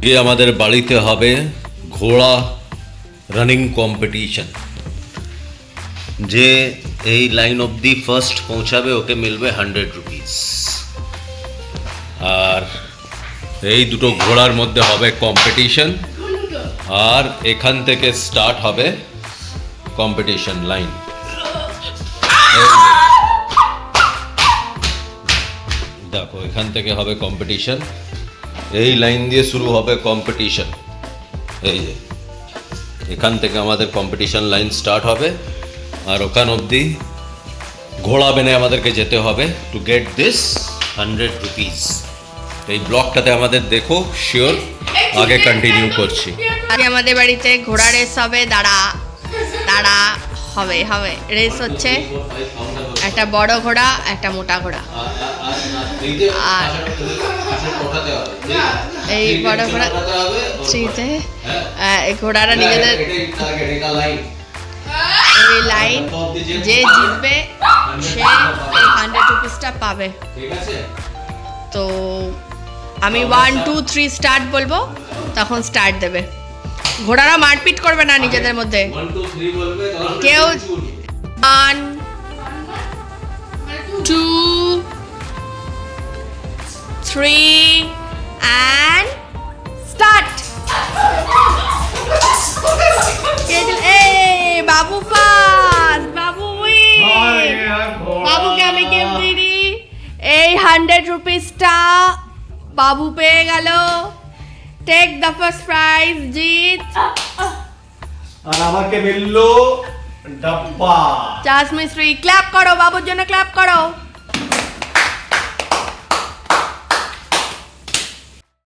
ये हमारे बाड़ीते হবে ঘোড়া রানিং কম্পিটিশন। যে এই লাইন অবধি ফার্স্ট পৌঁছাবে ওকে মিলবে 100 রুপিস। আর এই দুটো ঘোড়ার মধ্যে হবে কম্পিটিশন, আর এখান থেকে স্টার্ট হবে কম্পিটিশন লাইন। দেখো এখান থেকে হবে কম্পিটিশন, এই লাইন দিয়ে শুরু হবে কম্পিটিশন। এই যে এখান থেকে আমাদের কম্পিটিশন লাইন স্টার্ট হবে, আর ওখান অবধি ঘোড়া বেনে আমাদেরকে যেতে হবে টু গেট দিস 100 রুপিস। এই ব্লগটাতে আমাদের দেখো, শিওর আগে কন্টিনিউ করছি। আজকে আমাদের বাড়িতে ঘোড়া রেস হবে। দাঁড়া দাঁড়া, হবে হবে রেস হচ্ছে। একটা বড় ঘোড়া, একটা মোটা ঘোড়া। আর এই বড় ঘোড়া থ্রিতে, এই ঘোড়ারা নিজেদের এই লাইন যে জিতবে সে এই 100 রুপিসটা পাবে। তো আমি 1 2 3 স্টার্ট বলবো, তখন স্টার্ট দেবে। ঘোড়ারা মারপিট করবে না নিজেদের মধ্যে। কেউ 1 2 3 and start. এই বাবু ফার্স্ট, বাবু উইন। বাবুকে আমি গিফট দিই। এই 100 রুপিসটা বাবু পেয়ে গেল। টেক দ্য ফার্স্ট প্রাইজ জিত। আর আমাকে মিললো ডাব্বা। চাস মিস্ত্রি, ক্ল্যাপ করো বাবুর জন্য, ক্ল্যাপ করো।